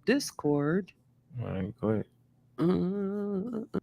Discord. All right, go ahead. Uh,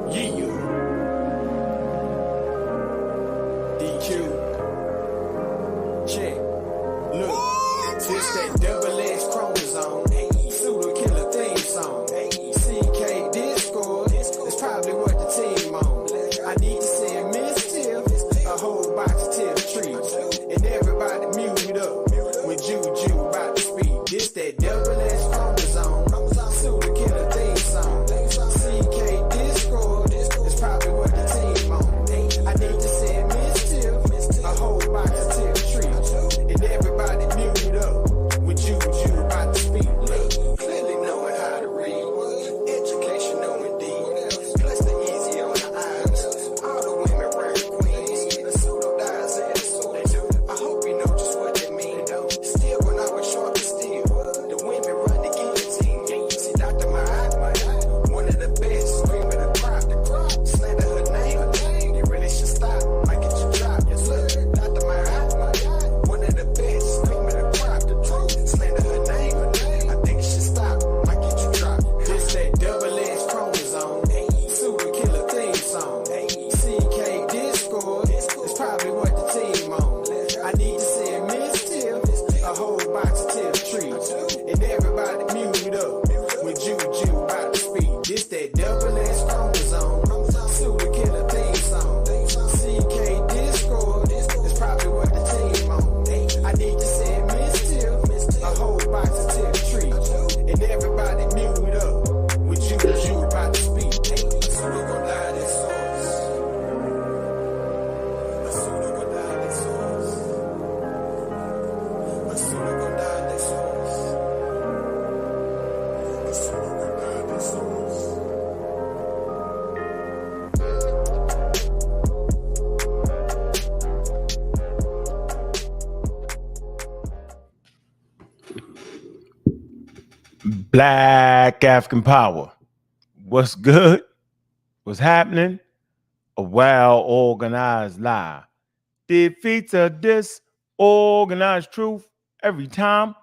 Yeah, DQ, check. Look, this that double X chromosome. Pseudo killer theme song. CK Discord. That's probably what the team on. I need to send Miss Tiff a whole box of Tiff trees. And everybody mute up when Juju about to speak. This that double X chromosome. Pseudo killer theme song. CK Discord. That's probably what the team on. I need to send Miss Tiff a whole box of Tiff trees. And everybody mute up when Juju about to speak. Look, clearly knowing how to read. Educational indeed. Plus the easy on the eyes. All the women wearing queens. The pseudo dies and the I hope you know just what they mean. Still when I was short, still the women run the guillotine. See Dr. Mahatma, one of the best. Cream of the crop. Slander her name. You really should stop. Might get you dropped. Yes, look, Dr. Mahatma, one of the best. Cream of the crop. Slander her name. I think you should stop. Might get you dropped. This that double X chromosome. Super killer theme song. CK Discord. It's probably what the team on. I need to send Miss Tiff a whole box of Tiff trees. And everybody mute up when Juju about to speak. This that double X chromosome. Super killer theme song. CK Discord. It's probably what the team on. I need to send Miss Tiff a whole box of Tiff trees. And everybody mute up when Juju about to speak. So we gon' die this sauce. So we gon' die this sauce. So we gon' die this sauce. So we gon' die this sauce. Black African Power. What's good? What's happening? A well-organized lie defeats a disorganized truth every time.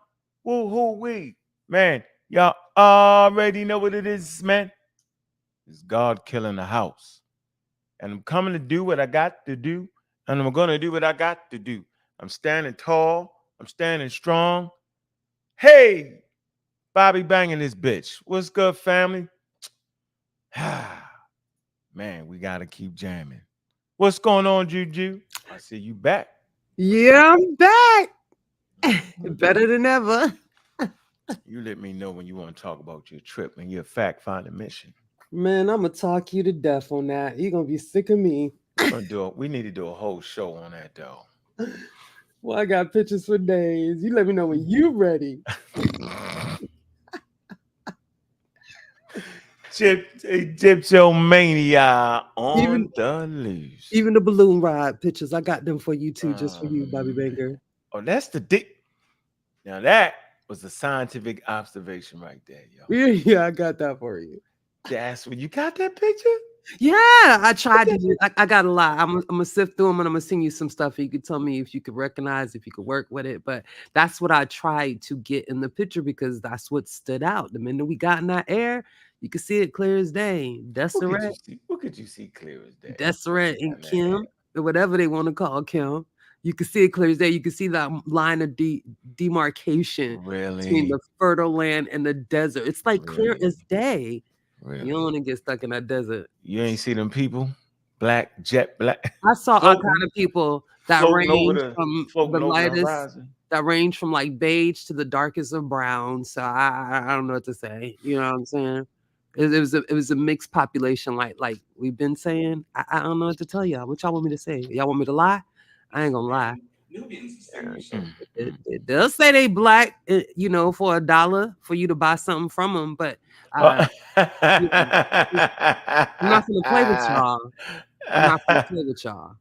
Woo-hoo-wee. Man, y'all already know what it is, man. It's God killing the house. And I'm coming to do what I got to do. And I'm going to do what I got to do. I'm standing tall. I'm standing strong. Hey, Bobby banging this bitch. What's good, family? Man, we got to keep jamming. What's going on, Juju? I see you back. yeah, I'm back. Better than ever. You let me know when you want to talk about your trip and your fact-finding mission. Man, I'm going to talk you to death on that. You're going to be sick of me. We need to do a whole show on that, though. Well, I got pictures for days. You let me know when you're ready. Gyptomania on the loose. Even the balloon ride pictures, I got them for you too, just for you, Bobby Banger. Oh, that's the dick. Now that was a scientific observation right there, yo. Yeah, I got that for you. That's when you got that picture? Yeah, I tried to do. I got a lot. I'm gonna sift through them and I'm gonna send you some stuff. You could tell me if you could recognize, if you could work with it. But that's what I tried to get in the picture because that's what stood out. The minute we got in that air, you could see it clear as day. Deseret. What could you see clear as day? Deseret and Kim, or whatever they want to call Kim. You can see it clear as day. You can see that line of demarcation between Really? the fertile land and the desert. It's like clear Really? as day. You Really? don't want to get stuck in that desert. You ain't see them people? Jet black. I saw all Floating- kind of people that floating over range the- from floating the over the lightest, horizon. that range from like beige to the darkest of brown. So I don't know what to say. You know what I'm saying? It was a mixed population, like we've been saying. I don't know what to tell y'all. What y'all want me to say? Y'all want me to lie? I ain't gonna lie. They'll say they black, you know, for $1 for you to buy something from them, but I'm not gonna play with y'all. I'm not gonna play with y'all.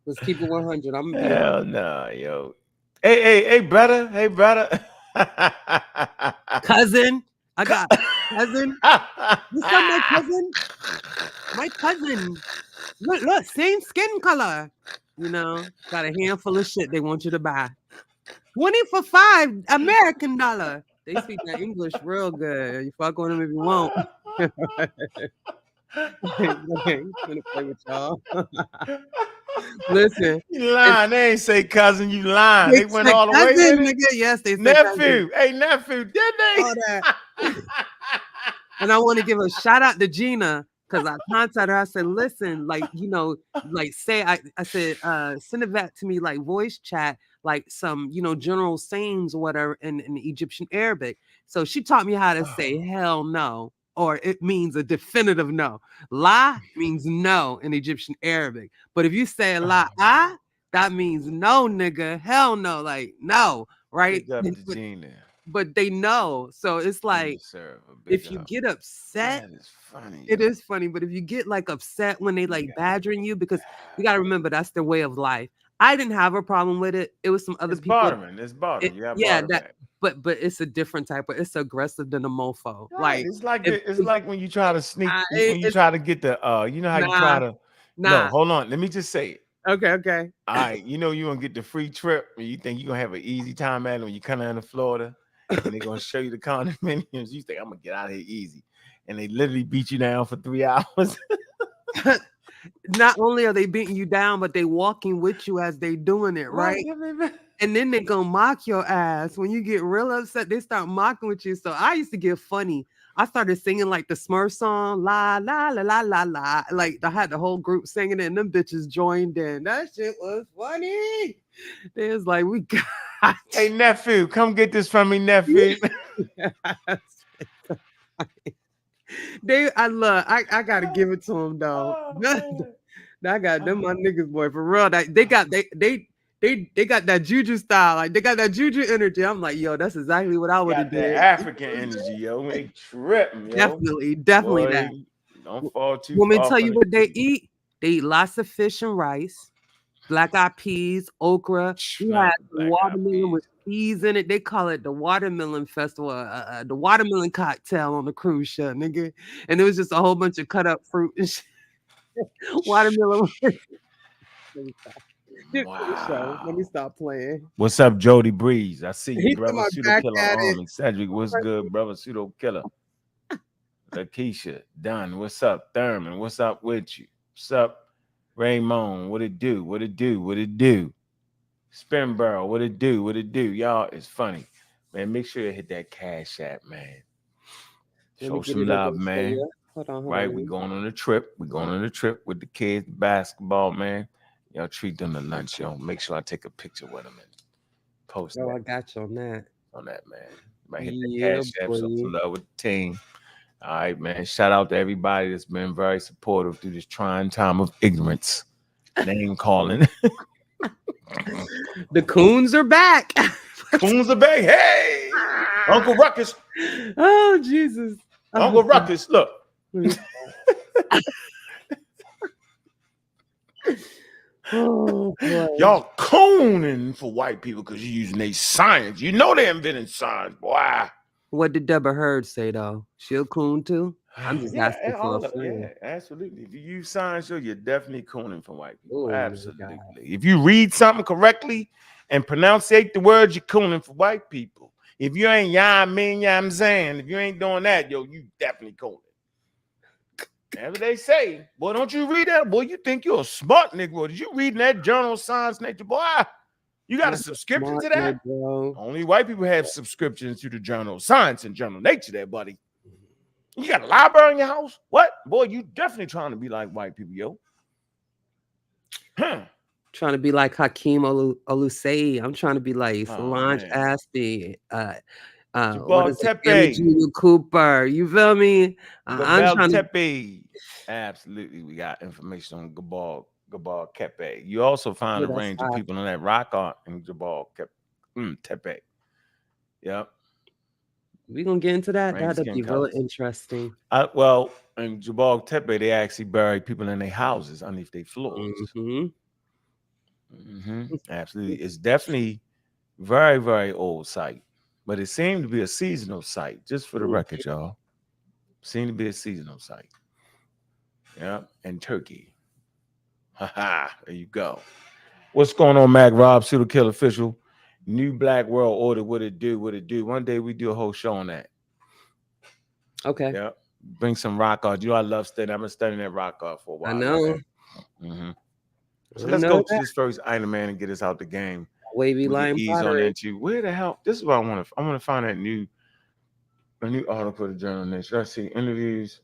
Let's keep it 100. I'm gonna be Hell no, yo. Hey, brother. Hey, brother. cousin. I got cousin. What's up, my cousin? My cousin. Look, same skin color. You know, got a handful of shit they want you to buy. 20 for $5 American dollar. They speak that English real good. You fuck with them if you won't. Gonna play with y'all. Listen, You lying. They ain't say cousin. You lying. They went said all the way cousin, with it. nigga. Yes, they said Nephew. cousin. Hey, nephew. Did they? All that. And I want to give a shout out to Gina because I contacted her. I said, listen, like, you know, like say I said, send it back to me like voice chat, like some, you know, general sayings or whatever in Egyptian Arabic. So she taught me how to say hell no, or it means a definitive no. La means no in Egyptian Arabic. But if you say la that means no, nigga, hell no, like no, right? Big up to Gina. But they know. So it's like, if you get upset, that is funny. it is funny. But if you get like upset when they like badgering you, because you got to remember that's their way of life. I didn't have a problem with it. It was some other people. Bartering. It's bartering. Yeah, that. But it's a different type of. It's aggressive than a mofo. Right. Like it's like when you try to sneak. When you try to get the you know how you try to. No, hold on. Let me just say it. Okay. All right. You know you're gonna get the free trip, and you think you're gonna have an easy time at it when you come down to Florida. And they're gonna show you the condominiums. You think I'm gonna get out of here easy, and they literally beat you down for 3 hours. Not only are they beating you down, but they walking with you as they doing it, right? And then they gonna mock your ass when you get real upset. They start mocking with you. So I used to get funny. I started singing like the Smurf song, la la la la la la. Like I had the whole group singing it, and them bitches joined in. That shit was funny. They was like, we got. Hey nephew, come get this from me, nephew. I gotta give it to them though. I got them my niggas, boy, for real. They got that juju style, like they got that juju energy. I'm like, yo, that's exactly what I would have did. African energy, yo. They tripping, yo. Definitely Boy, that. Don't fall too. Want me to tell you what they eat? They eat lots of fish and rice, black-eyed peas, okra. We had watermelon with peas in it. They call it the watermelon festival, the watermelon cocktail on the cruise ship, nigga. And it was just a whole bunch of cut up fruit and shit. Watermelon. Wow. Let me stop playing. What's up, Jody Breeze? I see you, He's brother. my Pseudo back Killer at it. Army. Cedric, what's good, brother? Pseudo Killer. Lakeisha, Dunn, what's up? Thurman, what's up with you? What's up, Raymond? What it do? What it do? What it do? Spinborough, what it do? What it do? Y'all, it's funny. Man, make sure you hit that Cash App, man. Show some love, man. Hold on. We're going on a trip. We're going on a trip with the kids, basketball, man. Y'all treat them to lunch, yo. Make sure I take a picture with them and post that. I got you on that. On that, man. Might hit the Cash App, show some love with the team. All right, man. Shout out to everybody that's been very supportive through this trying time of ignorance. Name calling. The coons are back. Coons are back. Hey, Uncle Ruckus. Oh, Jesus. Uncle Ruckus, look. Oh, boy. Y'all cooning for white people because you're using their science. You know they invented science, boy. What did Deborah Heard say, though? She a coon, too? I'm just asking for a friend. Yeah, absolutely. If you use science, you're definitely cooning for white people. Oh, absolutely. If you read something correctly and pronunciate the words, you're cooning for white people. If you ain't yam saying, if you ain't doing that, yo, you definitely cooning. Whatever they say. Boy, don't you read that? Boy, you think you're a smart nigga. Boy, did you reading that journal Science Nature? Boy, you got a subscription to that? Bro. Only white people have subscriptions to the journal Science and Journal Nature there, buddy. You got a library in your house? What? Boy, you definitely trying to be like white people, yo. Huh. Trying to be like Hakeem Olusei. I'm trying to be like Solange man. Aspie. Jabal What is it? Tepe. Imogen Cooper. You feel me? I'm Gabal trying to. Tepe. Absolutely, we got information on Gabal Kepe. You also find Yeah, a that's range of hot. people on that rock art in Jabal Tepe. Yep. We're gonna get into that. Rain That'll skin be really colors. interesting. Well, in Jabal Tepe, they actually bury people in their houses underneath their floors. Absolutely. It's definitely very, very old site, but it seemed to be a seasonal site, just for the record, y'all. Seemed to be a seasonal site. Yeah, and Turkey. Haha, there you go. What's going on, Mac Rob, Pseudo Kill Official? New Black World Order, what it do, what it do. One day we do a whole show on that. Okay. Yeah. Bring some rock art. You know, I love studying. I've been studying that rock art for a while. I know. So let's go to this first item, man, and get us out the game. Wavy We can line ease on pottery. into where the hell. This is what I want to. I want to find that new article for the Journal Nature. Let's see interviews.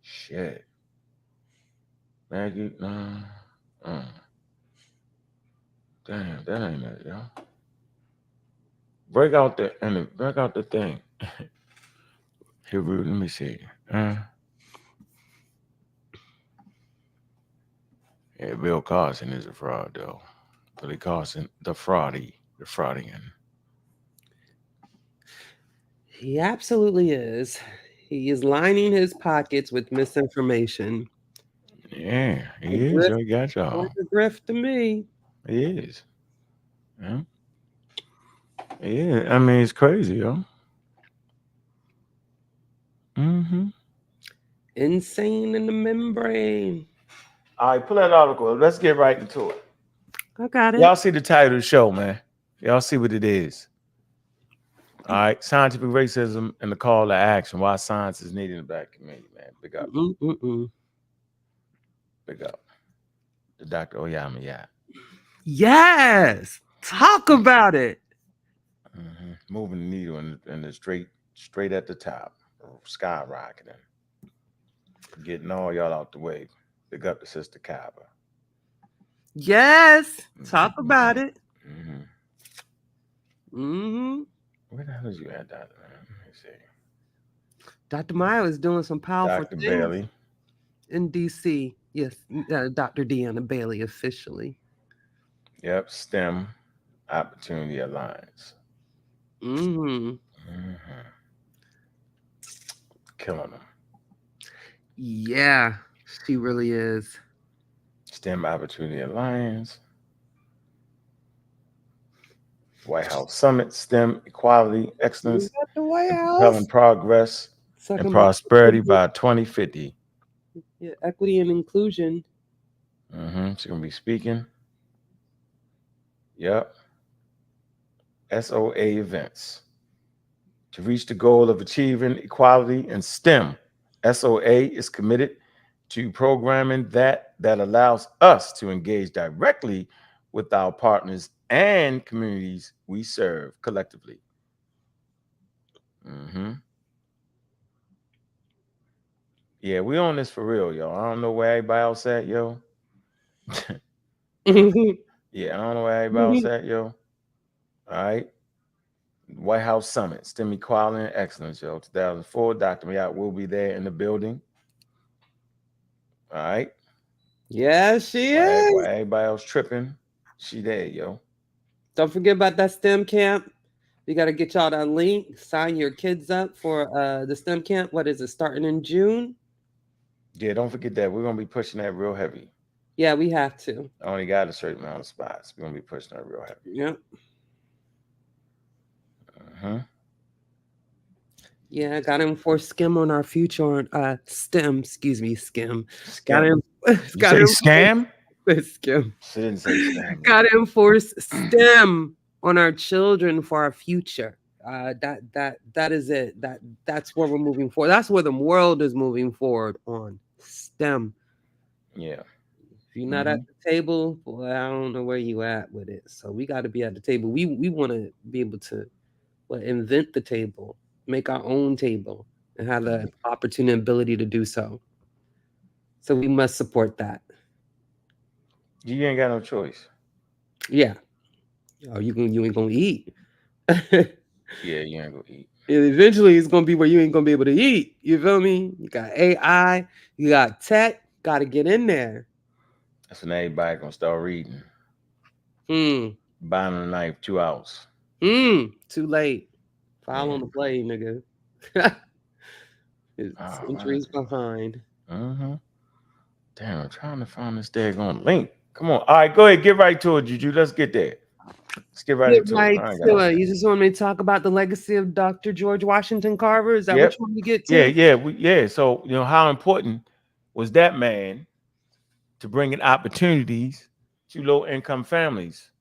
Shit. Maggie. Damn, that ain't it, y'all. Break out the thing. Here, let me see. Yeah, Bill Carson is a fraud, though. Billy Carson, the fraudian. He absolutely is. He is lining his pockets with misinformation. Yeah, he is. Yo, he got y'all. It's a grift to me. He is. Yeah. Yeah, I mean, it's crazy, yo. Insane in the membrane. All right, pull that article. Let's get right into it. I got it. Y'all see the title of the show, man. Y'all see what it is. All right, scientific racism and the call to action. Why science is needed in the black community, man. Big up. Big up. The Dr. Oyama, yeah. Yes. Talk about it. Moving the needle and the straight at the top. Skyrocketing. Getting all y'all out the way. Big up the Sister Kaba. Yes. Talk about it. Where the hell is you at, Dr. Let me see. Dr. Mayo is doing some powerful Dr. things Bailey. in DC. Yes, Dr. Deanna Bailey officially. Yep, STEM Opportunity Alliance. Killing them. Yeah, she really is. STEM Opportunity Alliance. White House Summit, STEM Equality, Excellence, The White House. Propelling Progress and Prosperity by 2050. Yeah, equity and inclusion. She's going to be speaking. Yep. SOA events. To reach the goal of achieving equality in STEM, SOA is committed to programming that allows us to engage directly with our partners and communities we serve collectively. Yeah, we on this for real, yo. I don't know where everybody else at, yo. Yeah, I don't know where everybody else at, yo. All right. White House Summit, STEM Equality and Excellence, yo. 2004, Dr. Mayat will be there in the building. All right. Yeah, she is. While everybody else tripping, she there, yo. Don't forget about that STEM camp. We got to get y'all that link. Sign your kids up for the STEM camp. What is it, starting in June? Yeah, don't forget that. We're going to be pushing that real heavy. Yeah, we have to. I only got a certain amount of spots. We're going to be pushing that real heavy. Yep. Yeah, I got to enforce STEM on our future on STEM. Excuse me, STEM. Got to scam. STEM. She didn't say scam. Got to enforce STEM on our children for our future. That is it. That's where we're moving forward. That's where the world is moving forward on STEM. Yeah. If you're not at the table, boy, I don't know where you at with it. So we got to be at the table. We want to be able to invent the table, make our own table, and have the opportunity and ability to do so. So we must support that. You ain't got no choice. Yeah. Oh, you ain't gonna eat. Yeah, you ain't gonna eat. Eventually, it's gonna be where you ain't gonna be able to eat. You feel me? You got AI, you got tech. Got to get in there. That's when everybody gonna start reading. Hmm. Buying a knife, 2 hours. Too late. File on the blade, nigga. It's centuries behind. Damn, I'm trying to find this daggone link. Come on. All right, go ahead. Get right to it, Juju. Let's get there. Let's get right into it. You just want me to talk about the legacy of Dr. George Washington Carver? Is that what you want me to get to? Yeah. So, how important was that man to bringing opportunities to low-income families?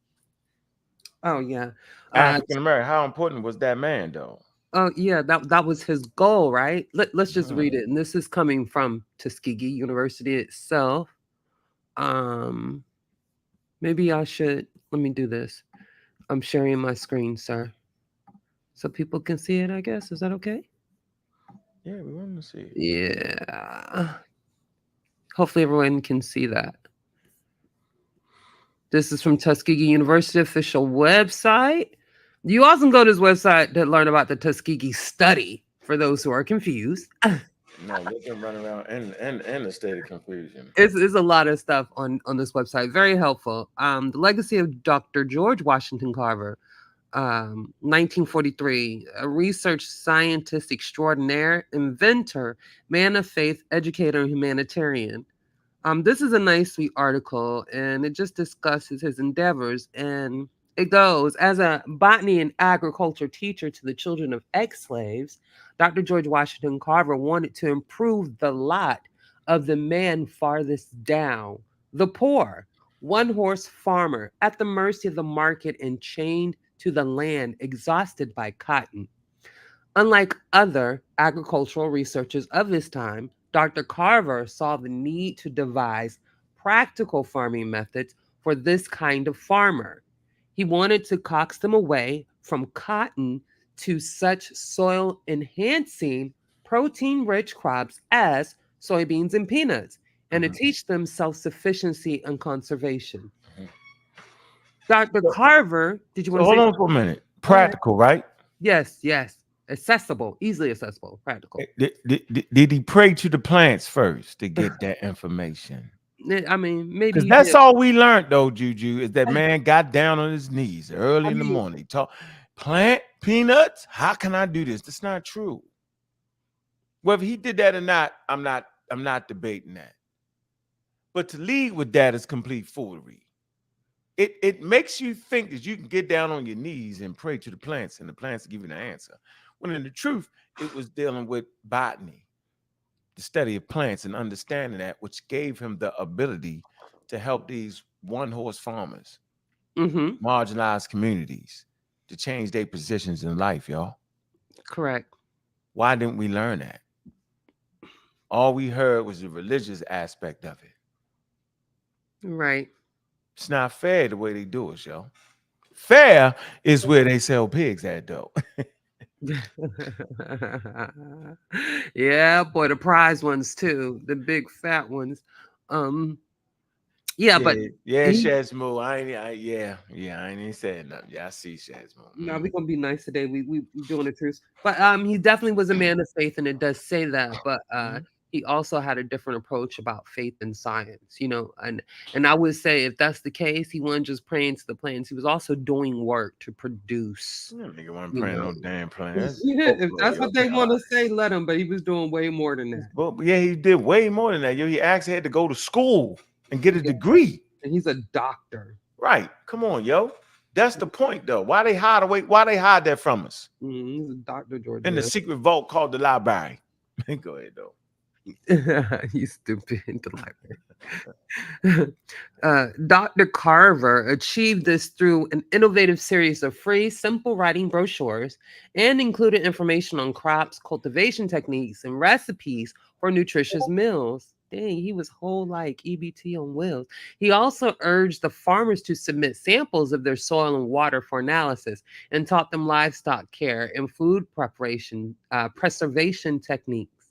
Oh, yeah. African American. How important was that man, though? Oh, yeah, that was his goal, right? Let's just read it. And this is coming from Tuskegee University itself. Maybe I should, let me do this. I'm sharing my screen, sir. So people can see it, I guess. Is that okay? Yeah, we want to see it. Yeah. Hopefully everyone can see that. This is from Tuskegee University official website. You also can go to this website to learn about the Tuskegee study for those who are confused. No, let them run around in a state of confusion. It's a lot of stuff on this website. Very helpful. The legacy of Dr. George Washington Carver, 1943, a research scientist extraordinaire, inventor, man of faith, educator, and humanitarian. This is a nice, sweet article, and it just discusses his endeavors. And it goes, as a botany and agriculture teacher to the children of ex-slaves, Dr. George Washington Carver wanted to improve the lot of the man farthest down, the poor, one-horse farmer at the mercy of the market and chained to the land, exhausted by cotton. Unlike other agricultural researchers of his time, Dr. Carver saw the need to devise practical farming methods for this kind of farmer. He wanted to coax them away from cotton to such soil-enhancing, protein-rich crops as soybeans and peanuts, and to teach them self-sufficiency and conservation. Dr. Carver, did you want to say? Hold on for a minute. Practical, right? Yes. Accessible, easily accessible, practical. Did he pray to the plants first to get that information? I mean, maybe because that's all we learned, though, Juju, is that man got down on his knees early in the morning. Talk plant peanuts. How can I do this? That's not true. Whether he did that or not, I'm not debating that. But to lead with that is complete foolery. It makes you think that you can get down on your knees and pray to the plants, and the plants give you the answer. When in the truth, it was dealing with botany, the study of plants, and understanding that, which gave him the ability to help these one-horse farmers, marginalized communities, to change their positions in life, y'all. Correct. Why didn't we learn that? All we heard was the religious aspect of it. Right. It's not fair the way they do it, yo. Fair is where they sell pigs at, though. Yeah, boy, the prize ones too, the big fat ones. Yeah, but Shazmo, I ain't even saying nothing. Yeah, I see Shazmo. No, we're gonna be nice today. We doing the truth, but he definitely was a man of faith, and it does say that. But he also had a different approach about faith and science, and I would say if that's the case, he wasn't just praying to the plants; he was also doing work to produce. Nigga wasn't praying no damn plants. If that's what they want to say, let him. But he was doing way more than that. Well, yeah, he did way more than that. Yo, he actually had to go to school and get a degree. And he's a doctor. Right. Come on, yo. That's the point, though. Why they hide away? Why they hide that from us? He's a Dr. George. In the secret vault called the library. Go ahead, though. You stupid. The library. Dr. Carver achieved this through an innovative series of free, simple writing brochures and included information on crops, cultivation techniques, and recipes for nutritious meals. Dang, he was whole like EBT on wheels. He also urged the farmers to submit samples of their soil and water for analysis and taught them livestock care and food preparation, preservation techniques.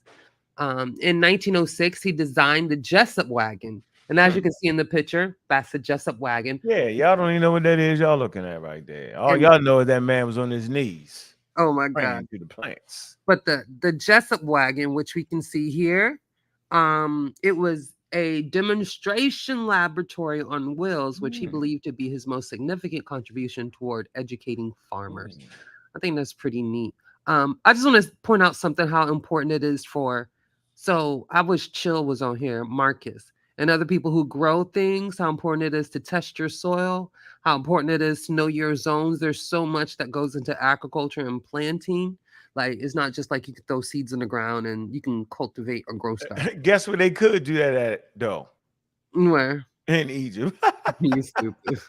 In 1906, he designed the Jessup wagon. And as you can see in the picture, that's the Jessup wagon. Yeah, y'all don't even know what that is. Y'all looking at right there. All And y'all know is that man was on his knees oh my God. praying to the plants. But the Jessup wagon, which we can see here, it was a demonstration laboratory on wheels, which he believed to be his most significant contribution toward educating farmers. I think that's pretty neat. I just want to point out something how important it is for. So I wish Chill was on here, Marcus, and other people who grow things. How important it is to test your soil. How important it is to know your zones. There's so much that goes into agriculture and planting. Like it's not just like you can throw seeds in the ground and you can cultivate or grow stuff. Guess where they could do that at though? Where? In Egypt. You stupid.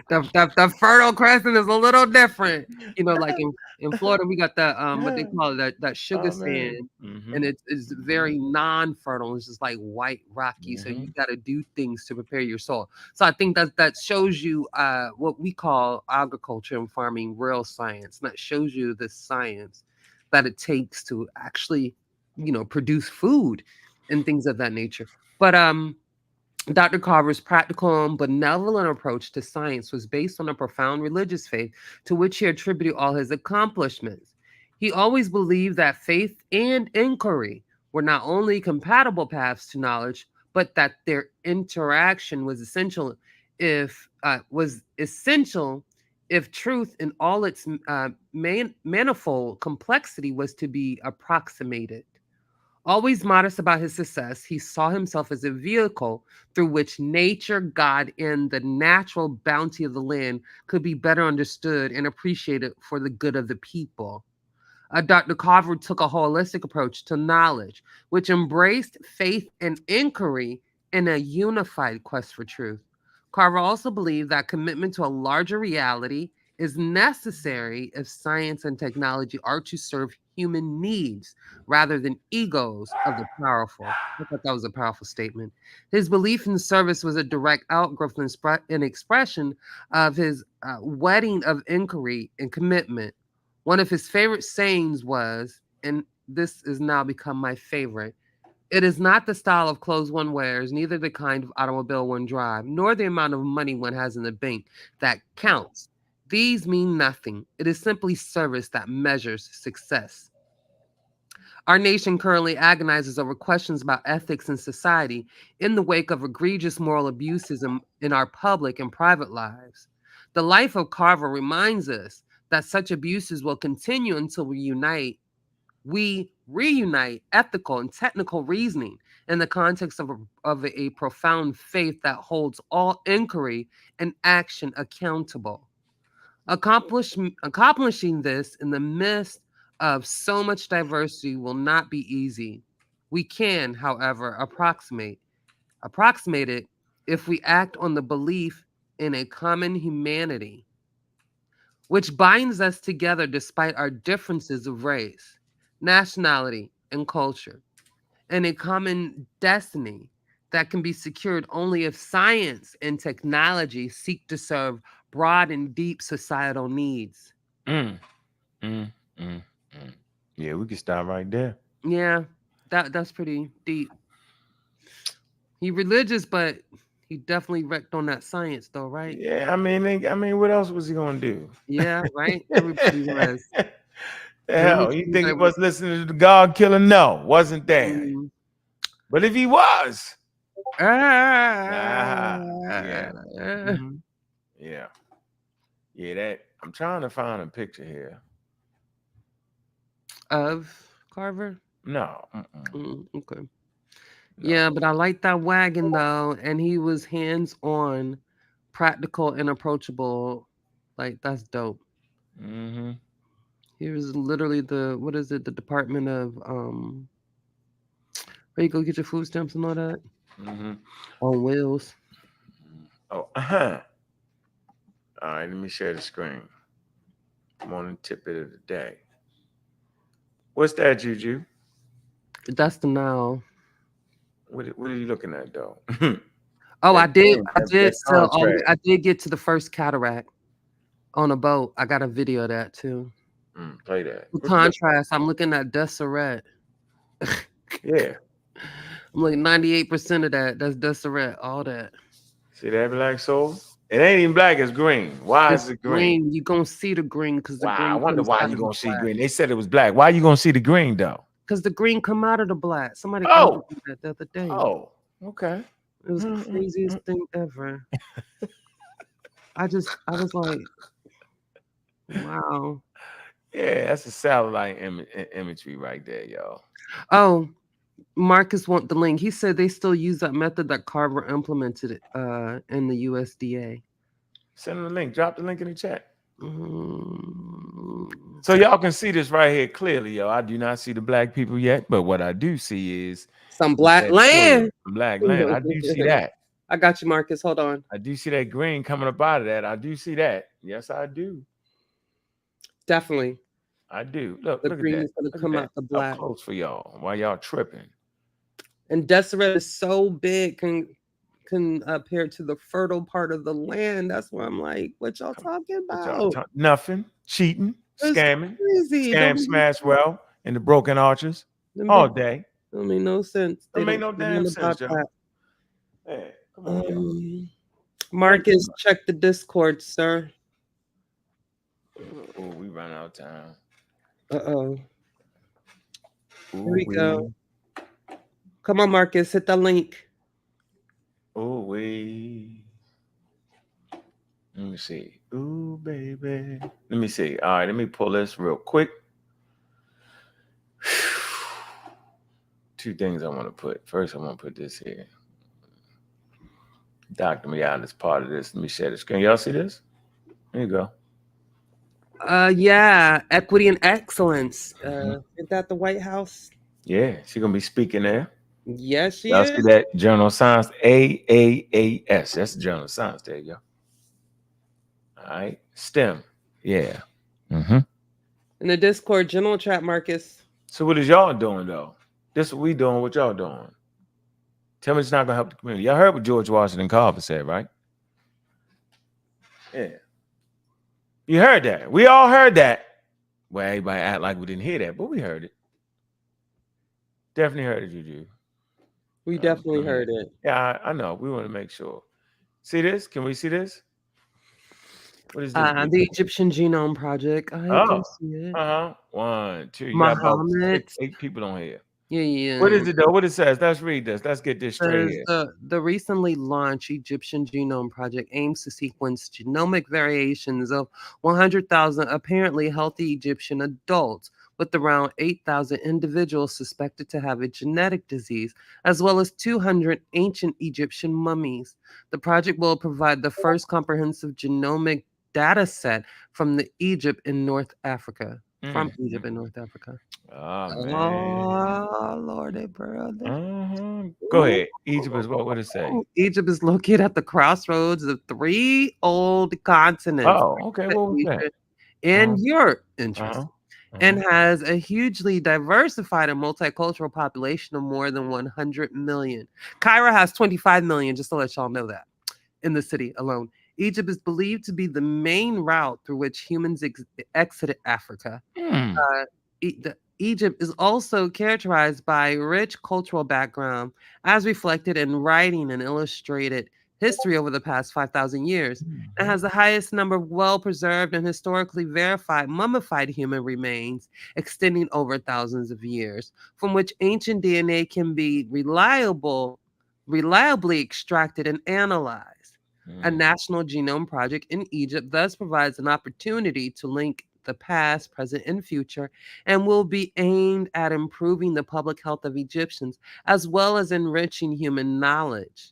The Fertile Crescent is a little different. You know, like in Florida, we got the what they call it, that sugar sand, and it's very non-fertile. It's just like white rocky. So you got to do things to prepare your soil. So I think that shows you what we call agriculture and farming real science. And that shows you the science that it takes to actually, produce food and things of that nature. But Dr. Carver's practical and benevolent approach to science was based on a profound religious faith to which he attributed all his accomplishments. He always believed that faith and inquiry were not only compatible paths to knowledge, but that their interaction was essential if truth in all its manifold complexity was to be approximated. Always modest about his success, he saw himself as a vehicle through which nature, God, and the natural bounty of the land could be better understood and appreciated for the good of the people. Dr. Carver took a holistic approach to knowledge, which embraced faith and inquiry in a unified quest for truth. Carver also believed that commitment to a larger reality is necessary if science and technology are to serve human needs rather than egos of the powerful. I thought that was a powerful statement. His belief in service was a direct outgrowth and expression of his wedding of inquiry and commitment. One of his favorite sayings was, and this has now become my favorite: it is not the style of clothes one wears, neither the kind of automobile one drives, nor the amount of money one has in the bank that counts. These mean nothing. It is simply service that measures success. Our nation currently agonizes over questions about ethics in society in the wake of egregious moral abuses in our public and private lives. The life of Carver reminds us that such abuses will continue until we reunite ethical and technical reasoning in the context of a profound faith that holds all inquiry and action accountable. Accomplishing this in the midst of so much diversity will not be easy. We can, however, approximate it if we act on the belief in a common humanity, which binds us together despite our differences of race, nationality, and culture, and a common destiny that can be secured only if science and technology seek to serve broad and deep societal needs. Mm, mm, mm. Yeah, we can stop right there. Yeah, that's pretty deep. He religious, but he definitely wrecked on that science, though, right? Yeah, I mean, what else was he gonna do? Yeah, right. Everybody was. Hell, you think he was listening to the God Killer? No, wasn't there. But if he was, yeah. Yeah, that I'm trying to find a picture here of Carver. No. Okay. No. Yeah, but I like that wagon though, and he was hands-on, practical, and approachable. Like that's dope. He was literally the Department of Where you go get your food stamps and all that? Mm-hmm. On wheels. Oh, all right, let me share the screen. Morning tidbit of the day. What's that, Juju? That's the now. What are you looking at, though? Oh, I That did. green, I that, did that sell. contrast. I did get to the first cataract on a boat. I got a video of that too. Play that. The What you look- contrast. I'm looking at Deseret. Yeah. I'm like 98% of that. That's Deseret. All that. See that black soul? It ain't even black, it's green. Why It's is it green? green. You gonna see the green because the Wow, I green wonder comes why out you of the gonna see black. green. They said it was black. Why you gonna see the green though? Because the green come out of the black. Somebody Oh. told me that the other day. Oh, okay. It was the craziest thing ever. I was like, wow. Yeah, that's a satellite imagery right there, y'all. Oh, Marcus want the link. He said they still use that method that Carver implemented in the USDA. Send them the link. Drop the link in the chat. Mm. So y'all can see this right here clearly, yo. I do not see the black people yet, but what I do see is Some black land. Black land. I do see that. I got you, Marcus. Hold on. I do see that green coming up out of that. I do see that. Yes, I do. Definitely. I do. Look, The look green at is that. gonna Look come at out the that. black. Up close for y'all while y'all tripping. And Deseret is so big compared to the fertile part of the land. That's why I'm like, what y'all talking What about? y'all nothing. Cheating, That's scamming, crazy. scam, smash well, and the broken arches all day. Don't make no sense. Don't make no say damn nothing sense, about yo. Hey, come on, y'all. Marcus, check the Discord, sir. Oh, we run out of time. Uh-oh. Here we go. Come on, Marcus, hit the link. Oh, wait. Let me see. Ooh, baby. Let me see. All right, let me pull this real quick. Two things I want to put. First, I want to put this here. Dr. Meow is part of this. Let me share the screen. Y'all see this? There you go. Yeah, equity and excellence. Is that the White House? Yeah, she's gonna be speaking there. Yes, she Y'all is. see that? Journal of Science, AAAS. That's the Journal of Science. There you go. All right. STEM. Yeah. In the Discord general chat, Marcus. So what is y'all doing though? This what we doing, what y'all doing? Tell me it's not gonna help the community. Y'all heard what George Washington Carver said, right? Yeah. You heard that. We all heard that. Well, everybody act like we didn't hear that, but we heard it. Definitely heard it, Juju. We definitely heard it. Yeah, I know. We want to make sure. See this? Can we see this? What is this? The Egyptian Genome Project. I can see it. 1, 2. You got about Muhammad. 6, 8 people on here. Yeah. What is it though? What it says? Let's read this. Let's get this straight here. The recently launched Egyptian Genome Project aims to sequence genomic variations of 100,000 apparently healthy Egyptian adults, with around 8,000 individuals suspected to have a genetic disease, as well as 200 ancient Egyptian mummies. The project will provide the first comprehensive genomic data set from Egypt in North Africa. From Egypt in North Africa. Oh, man. Oh, Lordy, brother. Go ahead. Egypt is what would it say? Egypt is located at the crossroads of 3 old continents. Oh, okay. What was that? In Europe, interesting. And has a hugely diversified and multicultural population of more than 100 million. Cairo has 25 million, just to let y'all know that, in the city alone. Egypt is believed to be the main route through which humans exited Africa. Egypt is also characterized by rich cultural background, as reflected in writing and illustrated history over the past 5,000 years. It has the highest number of well-preserved and historically verified mummified human remains, extending over thousands of years, from which ancient DNA can be reliably extracted and analyzed. A national genome project in Egypt thus provides an opportunity to link the past, present, and future, and will be aimed at improving the public health of Egyptians, as well as enriching human knowledge.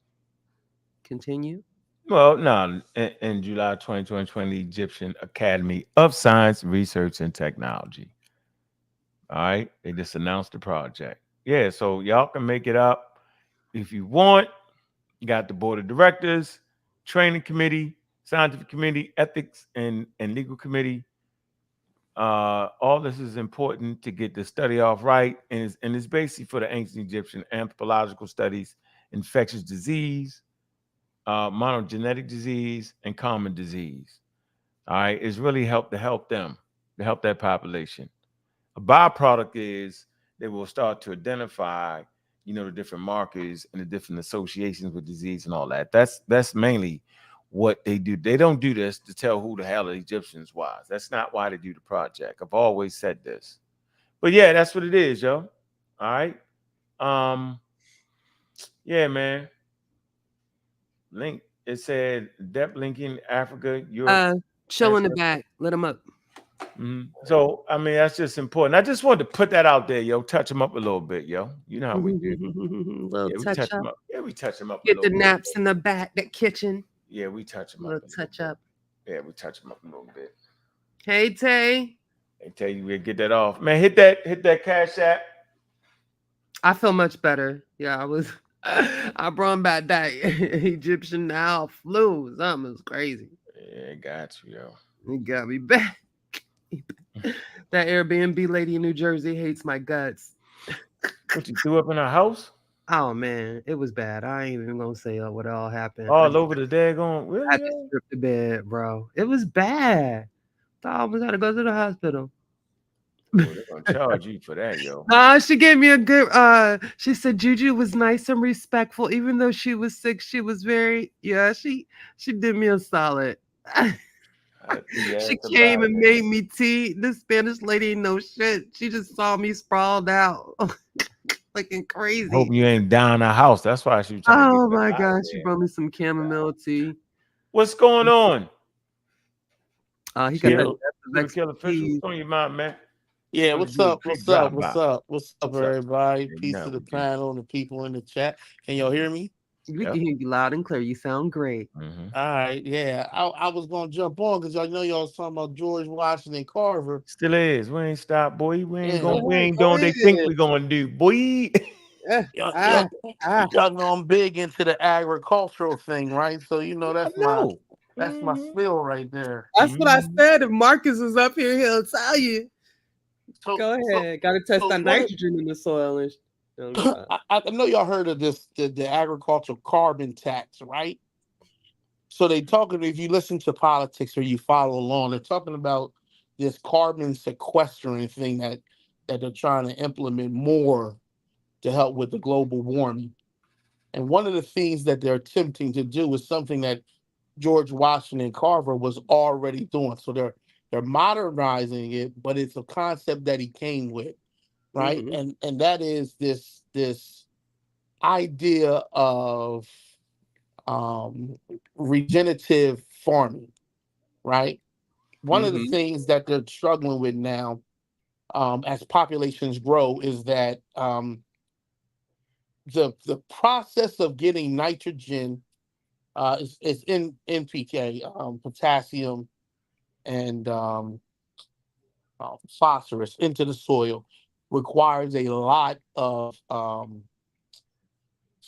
Continue. Well, no, in July 2020, the Egyptian Academy of Science, Research, and Technology. All right, they just announced the project. yeah, so y'all can make it up if you want. You got the board of directors, training committee, scientific committee, ethics and legal committee. All this is important to get the study off right, and it's basically for the ancient Egyptian anthropological studies, infectious disease, monogenetic disease, and common disease. All right, it's really help them, to help that population. A byproduct is they will start to identify, the different markers and the different associations with disease and all that. That's mainly what they do. They don't do this to tell who the hell the Egyptians was. That's not why they do the project. I've always said this. But yeah, that's what it is, yo. All right. Yeah, man. Link. It said depth linking Africa, Europe. Chill in the back. Let him up. So I mean, that's just important. I just wanted to put that out there, yo. Touch them up a little bit, yo. You know how we do. Little We touch touch up. them up. Yeah, we touch them up. Get a the little naps in the back, that kitchen. Yeah, we touch them up. Little touch up. Yeah, we touch them up a little bit. Hey Tay. They tell you we'll get that off. Man, hit that Cash App. I feel much better. Yeah, I brought back that Egyptian now flu. Something was crazy. Yeah, got you, yo. He got me back. That Airbnb lady in New Jersey hates my guts. What, you threw up in our house? Oh man, it was bad. I ain't even gonna say what all happened. All over the daggone. I Really? just stripped the bed, bro. It was bad. Thought I was gonna go to the hospital. They're gonna charge you for that, yo. She gave me a good she said Juju was nice and respectful. Even though she was sick, she was very she did me a solid. She came and made me tea. This Spanish lady ain't no shit. She just saw me sprawled out. Looking crazy. Hope you ain't down the house. That's why she was trying to Oh get my out of gosh, there. she brought me some chamomile tea. What's going on? He got Kill that Killer Fish. What's on your mind, man? Yeah, Gonna what's do a up? quick What's up? drop What's by. up? What's up, What's up? everybody? Yeah, Peace no, to the we do. panel and the people in the chat. Can y'all hear me? We Yep. can hear you loud and clear. You sound great. Mhm. All right, yeah. I was gonna jump on because y'all know y'all was talking about George Washington Carver. Still is. We ain't stopped, boy. We ain't Yeah. gonna. We ain't Go doing. They think ahead. we gonna do, boy. Y'all know I'm big into the agricultural thing, right? So you know that's my Mhm. spill right there. That's what I said. If Marcus is up here, he'll tell you. So Go ahead. Got to test that nitrogen in the soil. I know y'all heard of this the agricultural carbon tax, right? So they talking, if you listen to politics or you follow along, they're talking about this carbon sequestering thing that they're trying to implement more to help with the global warming. And one of the things that they're attempting to do is something that George Washington Carver was already doing. So they're modernizing it, but it's a concept that he came with, right? Mhm. And that is this idea of regenerative farming, right? One of the Mhm. things that they're struggling with now, as populations grow, is that the process of getting nitrogen is in NPK, potassium, and phosphorus into the soil requires a lot of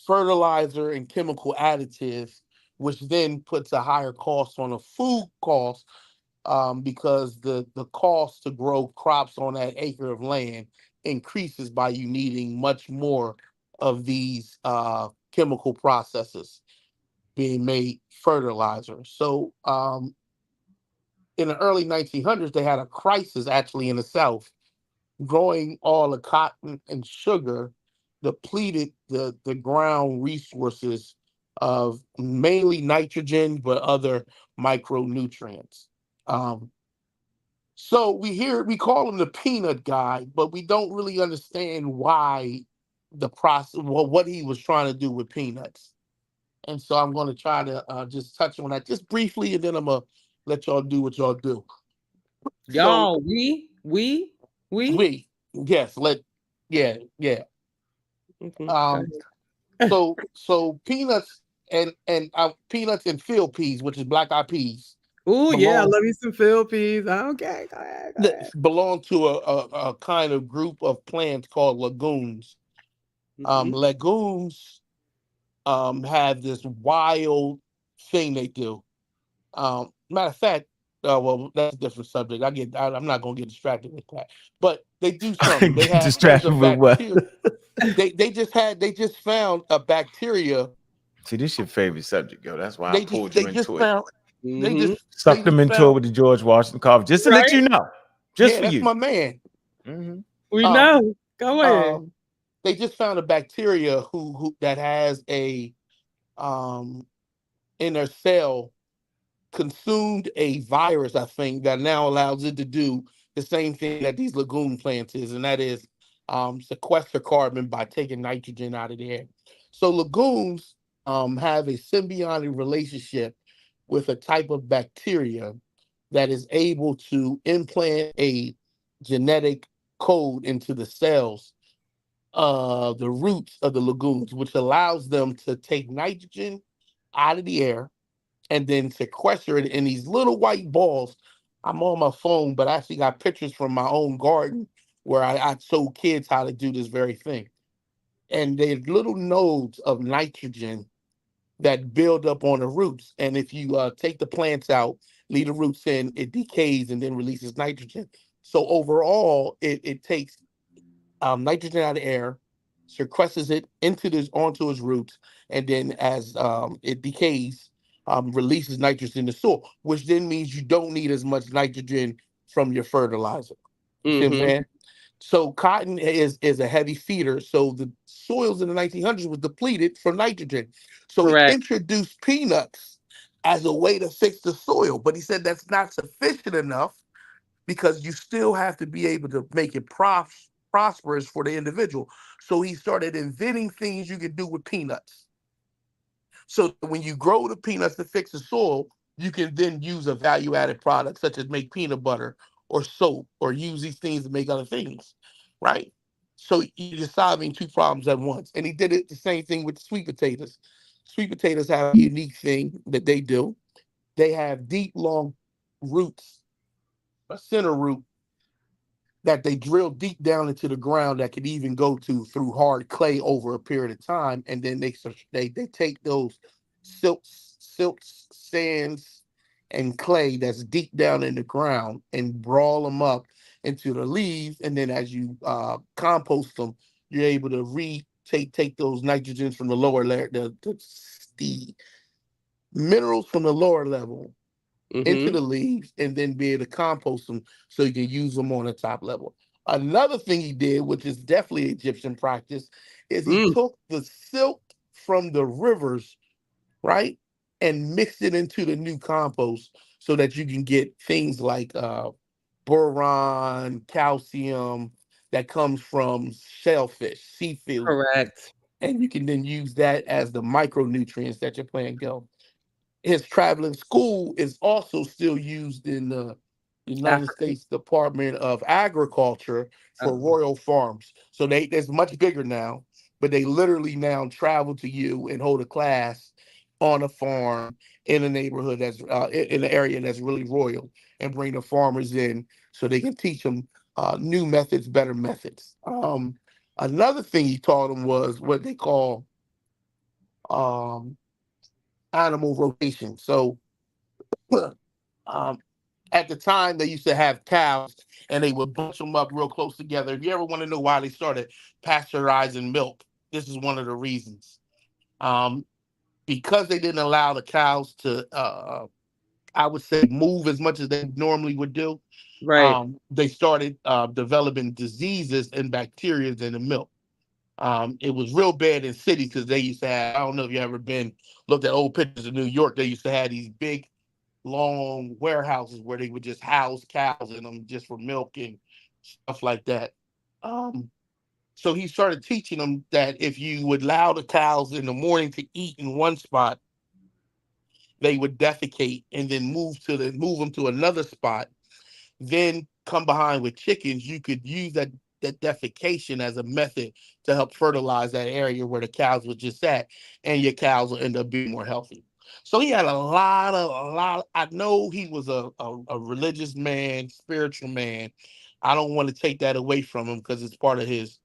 fertilizer and chemical additives, which then puts a higher cost on the food cost, because the cost to grow crops on that acre of land increases by you needing much more of these chemical processes being made fertilizer. So in the early 1900s, they had a crisis actually in the South. Growing all the cotton and sugar depleted the ground resources of mainly nitrogen, but other micronutrients. So we call him the peanut guy, but we don't really understand why the process, what he was trying to do with peanuts. And so I'm going to try to just touch on that just briefly, and then I'm gonna let y'all do what y'all do. Y'all, So we. yes, yeah. Okay. So peanuts and peanuts and field peas, which is black eyed peas, Oh yeah, I belong love you some field peas. Okay, go ahead. belong to a kind of group of plants called legumes. Mhm. Legumes have this wild thing they do. Matter of fact, well, that's a different subject. I'm not gonna get distracted with that. But they do something. They Get have there's a distracted with what? bacteria. They just found a bacteria. See, this your favorite subject, yo. That's why I They just pulled you they just into it. found they Mhm. just they Sucked them just into it found with the George Washington coffee, just to let Right? you know, just yeah, for that's you. my man. Hmm. We Um know. Go ahead. um they just found a bacteria who that has a um in their cell consumed a virus, I think, that now allows it to do the same thing that these legume plants is, and that is sequester carbon by taking nitrogen out of the air. So legumes have a symbiotic relationship with a type of bacteria that is able to implant a genetic code into the cells of the roots of the legumes, which allows them to take nitrogen out of the air and then sequester it in these little white balls. I'm on my phone, but I actually got pictures from my own garden where I showed kids how to do this very thing. And there's little nodes of nitrogen that build up on the roots. And if you take the plants out, leave the roots in, it decays and then releases nitrogen. So overall, it takes nitrogen out of the air, sequesters it into this onto its roots, and then as it decays, releases nitrogen in the soil, which then means you don't need as much nitrogen from your fertilizer. You see what I'm Mhm. saying? So cotton is a heavy feeder. So the soils in the 1900s was depleted for nitrogen. So he Correct. introduced peanuts as a way to fix the soil, but he said that's not sufficient enough because you still have to be able to make it prosperous for the individual. So he started inventing things you could do with peanuts. So when you grow the peanuts to fix the soil, you can then use a value added product such as make peanut butter or soap or use these things to make other things, right? So you're solving two problems at once. And he did it the same thing with sweet potatoes. Sweet potatoes have a unique thing that they do. They have deep, long roots, a center root that they drill deep down into the ground that could even go to through hard clay over a period of time, and then they take those silts, sands, and clay that's deep down in the ground and brawl them up into the leaves, and then as you compost them, you're able to take those nitrogens from the lower layer, the minerals from the lower level into Mhm. the leaves and then be able to compost them so you can use them on the top level. Another thing he did, which is definitely Egyptian practice, is he Mm. took the silt from the rivers, right, and mixed it into the new compost so that you can get things like boron, calcium that comes from shellfish, seafood, Correct. and you can then use that as the micronutrients that your plant go. His traveling school is also still used in the United Africa. States Department of Agriculture for Oh. Royal Farms. So it's much bigger now, but they literally now travel to you and hold a class on a farm in a neighborhood that's in an area that's really royal and bring the farmers in so they can teach them new methods, better methods. Another thing he taught them was what they call um, animal rotation. So um, at the time, they used to have cows and they would bunch them up real close together. If you ever want to know why they started pasteurizing milk, this is one of the reasons. Um, because they didn't allow the cows to, I would say, move as much as they normally would do, Right. they started developing diseases and bacteria in the milk. It was real bad in cities because they used to have, I don't know if you ever been, looked at old pictures of New York, they used to have these big long warehouses where they would just house cows in them just for milk and stuff like that. Um, so he started teaching them that if you would allow the cows in the morning to eat in one spot, they would defecate and then move them to another spot, then come behind with chickens. You could use that defecation as a method to help fertilize that area where the cows were just at, and your cows will end up being more healthy. So he had a lot. I know he was a religious man, spiritual man. I don't want to take that away from him because it's part of his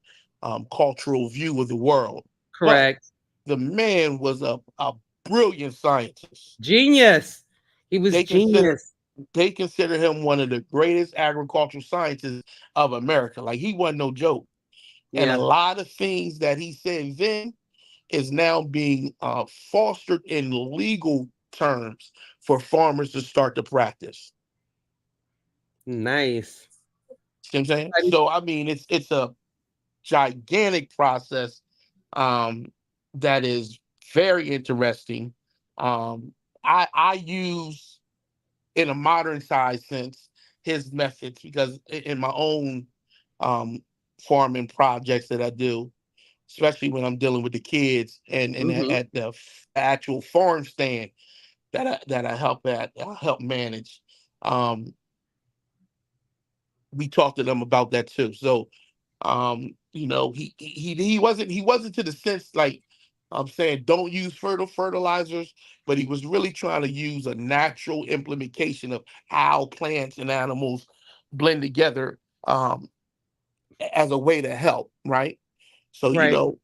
cultural view of the world. Correct. But the man was a brilliant scientist. Genius. He was They consider genius. they consider him one of the greatest agricultural scientists of America. Like, he wasn't no joke. And a Yeah. lot of things that he said then is now being fostered in legal terms for farmers to start to practice. Nice. See what I'm saying? I- So I mean, it's a gigantic process that is very interesting. I use, in a modern size sense, his methods, because in my own farming projects that I do, especially when I'm dealing with the kids and Mhm. at the actual farm stand that I help manage. We talked to them about that too. So, he wasn't to the sense, like I'm saying, don't use fertilizers, but he was really trying to use a natural implementation of how plants and animals blend together, as a way to help, right? So, Right.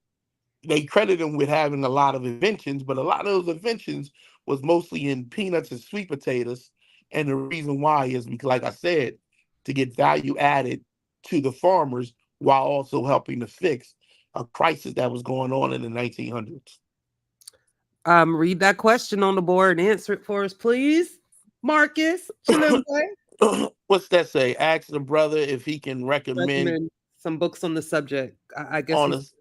they credit him with having a lot of inventions, but a lot of those inventions was mostly in peanuts and sweet potatoes. And the reason why is because, like I said, to get value added to the farmers while also helping to fix a crisis that was going on in the 1900s. Read that question on the board and answer it for us, please. Marcus Chilimbe. What's that say? Ask the brother if he can recommend Recommend some books on the subject. I guess on he's us.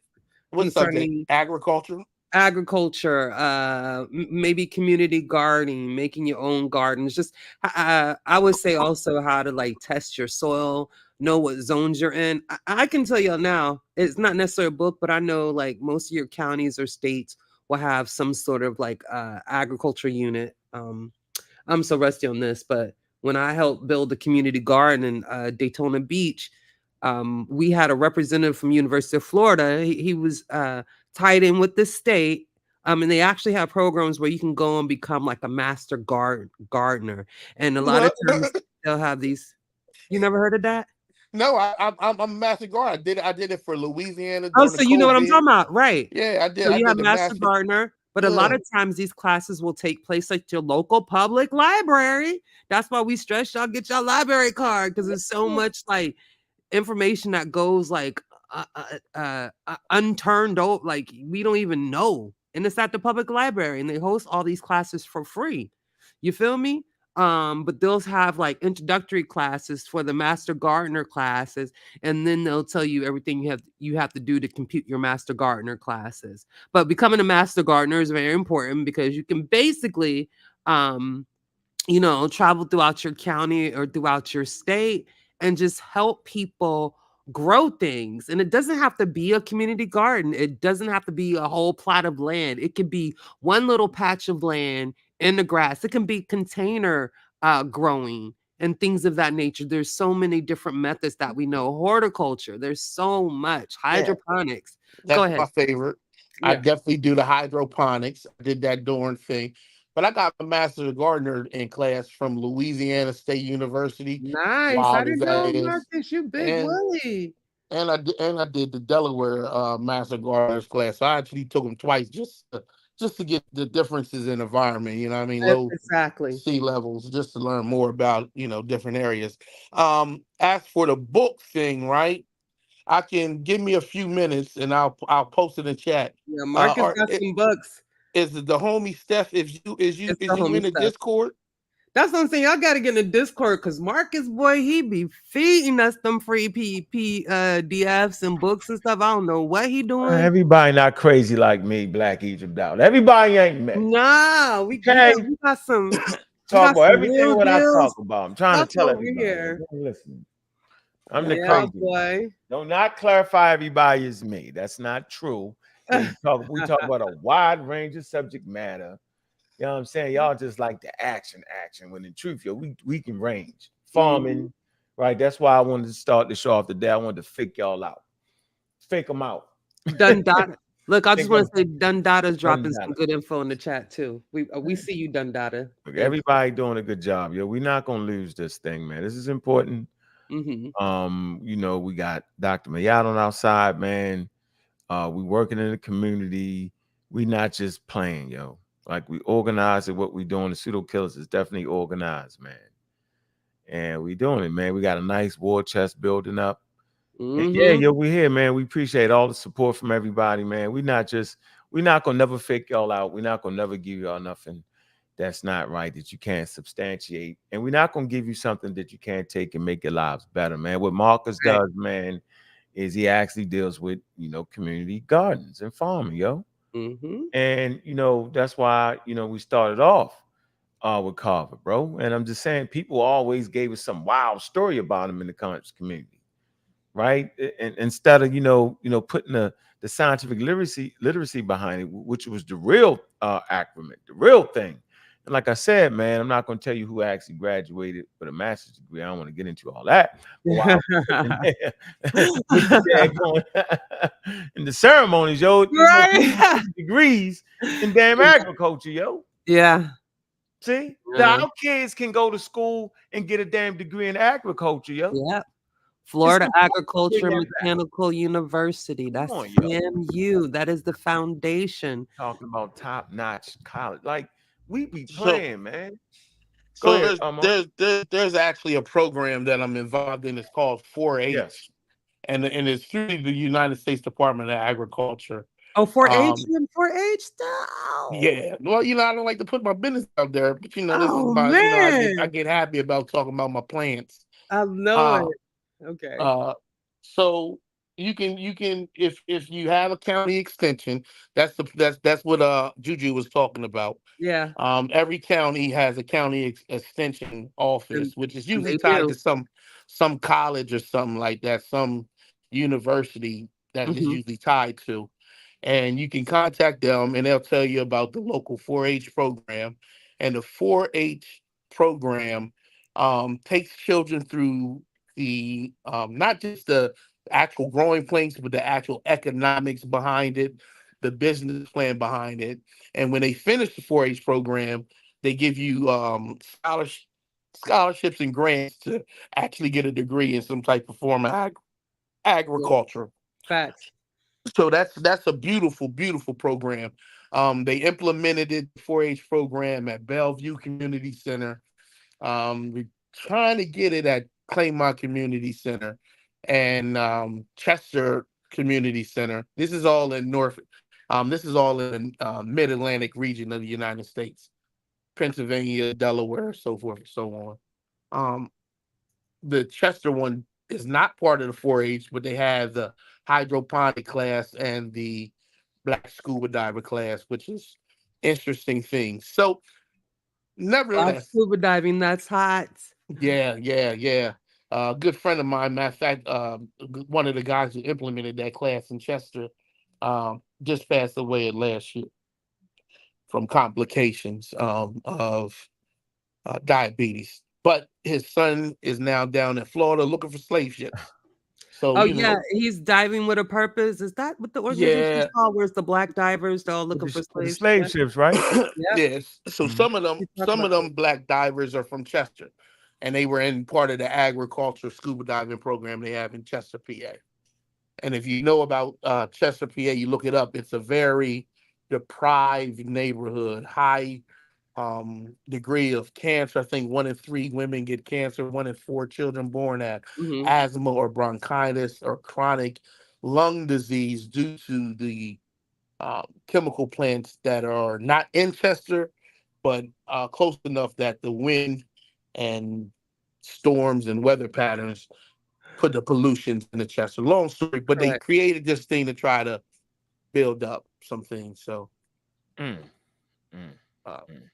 What subject? concerning Agriculture? agriculture, maybe community gardening, making your own gardens. Just I would say also how to like test your soil, know what zones you're in. I can tell you now, it's not necessarily a book, but I know like most of your counties or states will have some sort of like agriculture unit. I'm so rusty on this, but when I helped build the community garden in Daytona Beach, we had a representative from University of Florida. He was tied in with the state. And they actually have programs where you can go and become like a master gardener. And a lot of times they'll have these. You never heard of that? No, I'm a master gardener. I did it for Louisiana Oh, during the so you know what I'm COVID. talking about, right? Yeah, I did. So I you have did the master master. gardener, but a lot Yeah. of times these classes will take place at your local public library. That's why we stress y'all get your library card, because there's so much like information that goes like unturned out, like we don't even know, and it's at the public library, and they host all these classes for free. You feel me? But they'll have like introductory classes for the master gardener classes, and then they'll tell you everything you have to do to compute your master gardener classes. But becoming a master gardener is very important because you can basically travel throughout your county or throughout your state and just help people grow things. And it doesn't have to be a community garden. It doesn't have to be a whole plot of land. It could be one little patch of land in the grass. It can be container growing and things of that nature. There's so many different methods that we know. Horticulture, there's so much. Hydroponics. Go That's ahead. my favorite. I Yeah. definitely do the hydroponics. I did that darn thing. But I got a master gardener in class from Louisiana State University Nice. while I I was didn't at know, his, Marcus, you big and Willie. I did the Delaware master gardeners class. So I actually took them twice just to get the differences in environment. You know what I mean? Low Exactly. sea levels, just to learn more about different areas. As for the book thing, right? I can give me a few minutes and I'll post it in chat. Yeah, Marcus got some books. Is the homie Steph? It's the You homie in the stuff. Discord? That's what I'm saying. Y'all got to get in the Discord because Marcus, boy, he be feeding us them free DFs and books and stuff. I don't know what he doing. Everybody not crazy like me, Black Egypt Out. Everybody ain't me. Nah, we Okay. got some. Talk about some everything real what I deals talk about. I'm trying to stuff tell over everybody. here. Listen, I'm the Yeah, crazy. boy. Do not clarify everybody is me. That's not true. We talk about a wide range of subject matter. You know what I'm saying? Y'all just like the action. When in truth, we can range. Farming, right? That's why I wanted to start the show off today. I wanted to fake y'all out. Fake them out. Dundada. Look, I just Think want to say Dundada's dropping some Dundada. good info in the chat too. We see you, Dundada. Look, everybody doing a good job, yo. We're not gonna lose this thing, man. This is important. Mm-hmm. We got Dr. Mayat on our side, man. We working in the community. We not just playing, yo. Like we organize it. What we doing, the pseudo killers is definitely organized, man. And we doing it, man. We got a nice war chest building up. And yeah, Mm-hmm. yo, we here, man. We appreciate all the support from everybody, man. We're not gonna never fake y'all out. We're not gonna never give y'all nothing that's not right, that you can't substantiate. And we're not gonna give you something that you can't take and make your lives better, man. What Marcus Right. does, man, is he actually deals with, community gardens and farming, yo. Mm-hmm. And that's why, we started off with Carver, bro. And I'm just saying, people always gave us some wild story about him in the conscious community, right? And instead of putting the scientific literacy behind it, which was the real acronym, the real thing. And like I said, man, I'm not going to tell you who actually graduated with a master's degree. I don't want to get into all that. But while I was sitting there with the daggone- in the ceremonies, yo, these Right. degrees in damn agriculture, yo. Yeah. See, Yeah. now our kids can go to school and get a damn degree in agriculture, yo. Yeah. It's Florida important to Agriculture bring that back. Mechanical University. Come That's on, yo. FAMU. That is the foundation. Talking about top-notch college. Like, we be So playing, man. Go so ahead, there's Amar. there's actually a program that I'm involved in. It's called Yes. 4-H, and it's through the United States Department of Agriculture. Oh, 4-H Um, and 4-H style. yeah, well, I don't like to put my business out there, but this is Oh my, I man. get happy about talking about my plants. I know it. Uh, Okay. so you can if you have a county extension, that's what Juju was talking about. Yeah. Every county has a county extension office, And which is and usually they tied do. to some college or something like that, some university that is Mhm. usually tied to. And you can contact them and they'll tell you about the local 4-H program. And the 4-H program takes children through the not just the actual growing pains, but the actual economics behind it, the business plan behind it. And when they finish the 4-H program, they give you scholarships and grants to actually get a degree in some type of form of Yeah. agriculture. Facts. So that's a beautiful, beautiful program. They implemented it 4-H program at Bellevue Community Center. We're trying to get it at Claymont Community Center and Chester Community Center. This is all in North. This is all in Mid Atlantic region of the United States, Pennsylvania, Delaware, so forth and so on. Um, the Chester one is not part of the 4-H, but they have the hydroponic class and the black scuba diver class, which is interesting things. So, Black nevertheless, scuba diving, that's hot. yeah. A good friend of mine, matter of fact, one of the guys who implemented that class in Chester, just passed away last year from complications of diabetes. But his son is now down in Florida looking for slave ships. So, Oh yeah, he's diving with a purpose. Is that what the organization is yeah, called? Where's the black divers? They're all With looking for the slaves. slave Yeah. ships, right? Yep. yes. So Mhm. We talked some about of that. them black divers are from Chester, and they were in part of the agriculture scuba diving program they have in Chester, PA. And if you know about Chester, PA, you look it up. It's a very deprived neighborhood, high degree of cancer. I think 1 in 3 women get cancer. 1 in 4 children born at Mhm. asthma or bronchitis or chronic lung disease due to the chemical plants that are not in Chester, but close enough that the wind and storms and weather patterns put the pollutions in the Chester. Long story, but they Correct. created this thing to try to build up some things. So, Mm, mm, uh, mm.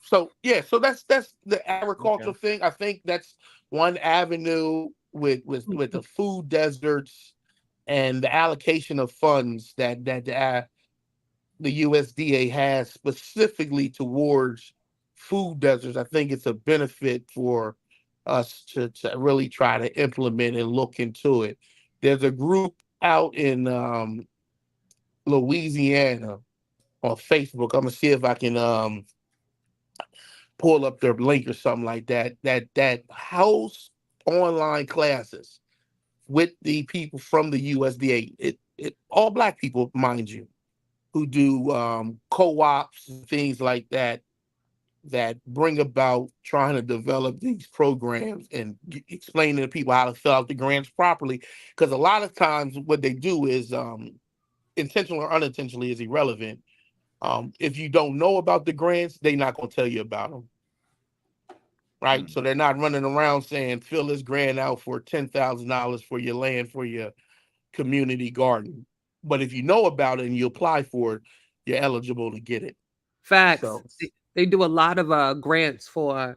so that's the Okay. agricultural thing. I think that's one avenue with the food deserts and the allocation of funds that the USDA has specifically towards food deserts. I think it's a benefit for us to really try to implement and look into it. There's a group out in Louisiana on Facebook. I'm gonna see if I can pull up their link or something like that. That house online classes with the people from the USDA. It all Black people, mind you, who do co-ops and things like that bring about trying to develop these programs and explaining to people how to fill out the grants properly. Because a lot of times what they do is intentionally or unintentionally is irrelevant. If you don't know about the grants, they're not going to tell you about them. Right. So they're not running around saying, fill this grant out for $10,000 for your land, for your community garden. But if you know about it and you apply for it, you're eligible to get it. Facts. So- They do a lot of grants for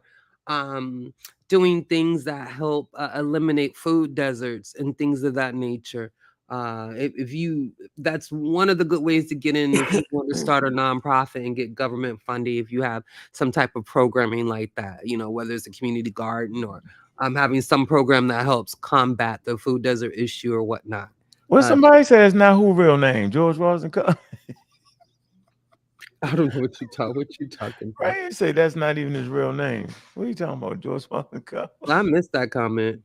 doing things that help eliminate food deserts and things of that nature. If you, that's one of the good ways to get in if you want to start a nonprofit and get government funding. If you have some type of programming like that, you know, whether it's a community garden or having some program that helps combat the food desert issue or whatnot. Well, somebody says now who real name? George Washington Carver. I don't know what you talking about. Right? You say that's not even his real name. What are you talking about, George Washington Carver? I missed that comment.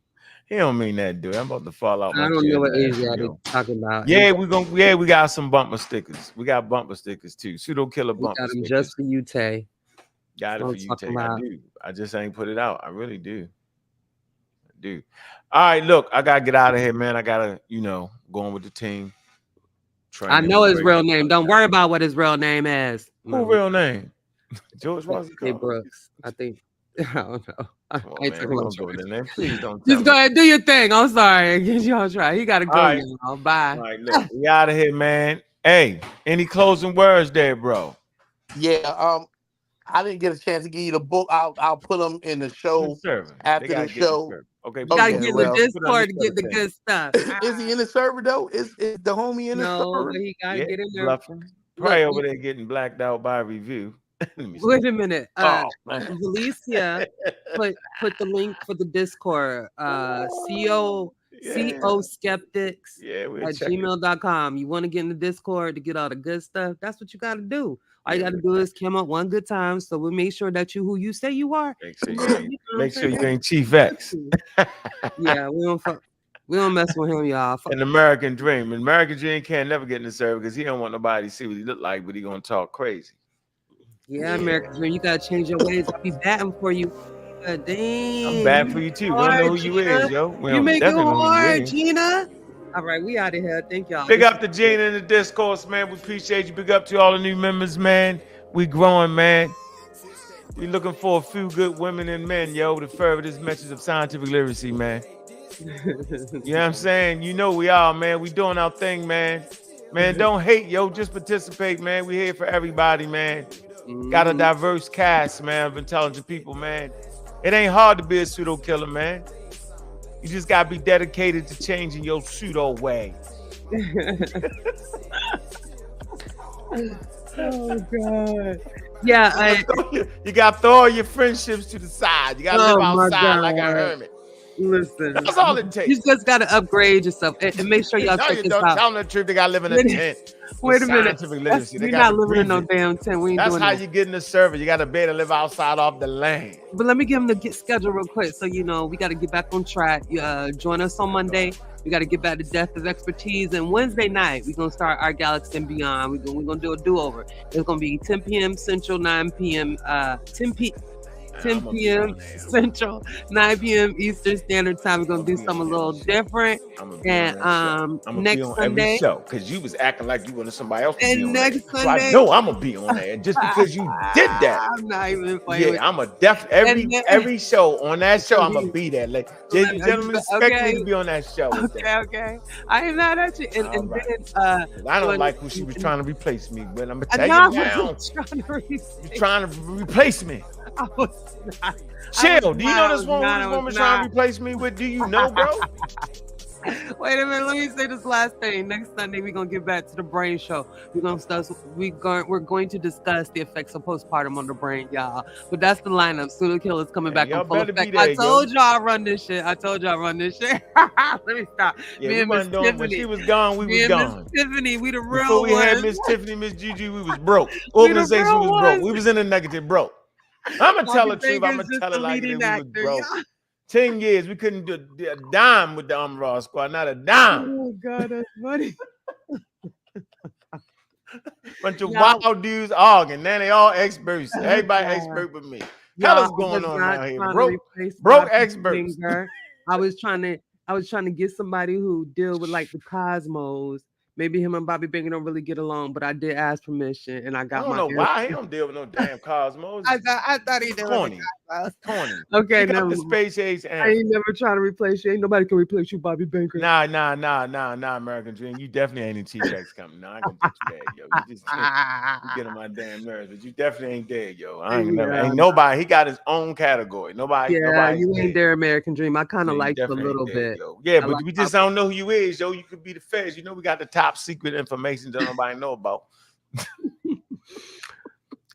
He don't mean that, dude. I'm about to fall out. I don't know what Asiatic talking about. Yeah, we got some bumper stickers. We got bumper stickers too. Pseudo Killer We bumper got them stickers. just for you, Tay. Got it Don't for you, talk Tay. about- I do. I just ain't put it out. I really do. I do. All right, look, I gotta get out of here, man. I gotta, go on with the team. I know his real name. Don't worry about what his real name is. Who real name? George Washington Hey, Carver. Brooks. I think. I don't know. Come on, I ain't man. talking We about gonna go George. there, man. Please don't. Just tell go me. ahead, do your thing. I'm sorry. Y'all try. He gotta go. All right. Y'all. Bye. All right, look, we out of here, man. Hey, any closing words there, bro? Yeah. I didn't get a chance to give you the book. I'll put them in the show after the show. Okay, You gotta Okay, get in well, the Discord to get the good stuff. Is he in the server though? Is the homie in the No, server? but he gotta Yeah, get in there. bluffing. Probably Look, over there getting blacked out by review. Let me see. Wait a minute. Oh man. Valicia put the link for the Discord. CO skeptics Yeah, we'll at check it. gmail.com. You want to get in the Discord to get all the good stuff? That's what you got to do. All you Yeah, got to do is come up one good time. So we'll make sure that you who you say you are. Make sure Yeah, you ain't, you know make what sure I'm you saying? ain't Chief X. Yeah, we don't mess with him, y'all. An American Dream. An American Dream can't never get in the server because he don't want nobody to see what he look like, but he gonna talk crazy. Yeah, American Dream, you gotta change your ways. I'll be batting for you. Dang. I'm bad for you too. We don't know who you is, yo. We You don't make it definitely know who you hard, is. Gina. All right, we out of here. Thank y'all. Big up to Gina in the discourse, man. We appreciate you. Big up to all the new members, man. We growing, man. We looking for a few good women and men, yo, to further this message of scientific literacy, man. You know what I'm saying? You know we are, man. We doing our thing, man. Man, don't hate, yo. Just participate, man. We here for everybody, man. Got a diverse cast, man, of intelligent people, man. It ain't hard to be a pseudo killer, man. You just gotta be dedicated to changing your pseudo way. Oh God. Yeah, You gotta throw all your friendships to the side. You gotta Oh, live my outside like a God. hermit. listen. That's all it takes. You just gotta upgrade yourself and make sure y'all No, check you this don't. out. Tell them the truth. They gotta live in a Wait- tent. Wait a minute. Scientific literacy. They We're gotta not living in no breathe it. damn tent. We ain't That's doing how that. you get in the server. You gotta be able to live outside off the land. But let me give them the schedule real quick. So, you know, we got to get back on track. Join us on Monday. We got to get back to Death of Expertise. And Wednesday night, we're going to start Our Galaxy and Beyond. We're going to do a do-over. It's going to be 10 p.m. Central, 9 p.m. 10 p.m. Central, 9 p.m. Eastern Standard Time. We're going to do something a little different. And next on Sunday. every show because you was acting like you wanted somebody else to And be on next there. So I Sunday- know I'm gonna be on there. And just because you did that, I'm not even playing with yeah, I'm a every show on that show. I'm gonna be there. Like, ladies and gentlemen, expect me Okay. to be on that show. with them. Okay. I ain't mad at you. And All then right. I don't when- like who she was trying to replace me with. I'm gonna I tell know you I now. was trying to You're trying to replace me. I was not. Chill. Do you know I this was woman? not, This I was woman trying to not. replace me with? Do you know, bro? Wait a minute, let me say this last thing. Next Sunday, we're gonna get back to the brain show. We're going to discuss the effects of postpartum on the brain, y'all. But that's the lineup. Pseudo Killer's coming Man, back y'all in full better be effect. there, I yo. told y'all I run this shit. Let me stop. Yeah, Me we and Miss wasn't doing when Tiffany. she was gone. We Me was and gone. Miss Tiffany, we the real Before we ones. had Miss Tiffany, Miss Gigi, we was broke. We the Organization real was broke. ones. We was in a negative broke. I'm gonna tell the Bobby truth. I'm Vegas gonna just tell it a like it is. leading We was actor, broke. y'all. 10 years, we couldn't do a dime with the Raw squad, not a dime. Oh God, that's funny. Bunch of Y'all- wild dudes arguing. Now they all experts. Oh, Everybody God. expert with me. Y'all, Hell is I going was on not out here. trying to Broke replace broke Bobby experts. Singer. I was trying to get somebody who deal with like the cosmos. Maybe him and Bobby Banger don't really get along, but I did ask permission and I I got don't my know answer. why he don't deal with no damn cosmos. I thought he did. Corny. Okay, Okay, he got never the mind. space age I answer. ain't never trying to replace you. Ain't nobody can replace you, Bobby Banger. Nah, American Dream. You definitely ain't in T-Rex coming. Nah, I ain't gonna put you there, yo. You just you get on my damn nerves, but you definitely ain't there, yo. I ain't never Yeah. ain't nobody. He got his own category. Nobody, Yeah, nobody. you ain't there, American Dream. I kind of Yeah, you like you a definitely ain't little there, bit. yo. Yeah, I but like we just don't know who you is, yo. You could be the feds. You know, we got the top secret information that nobody know about.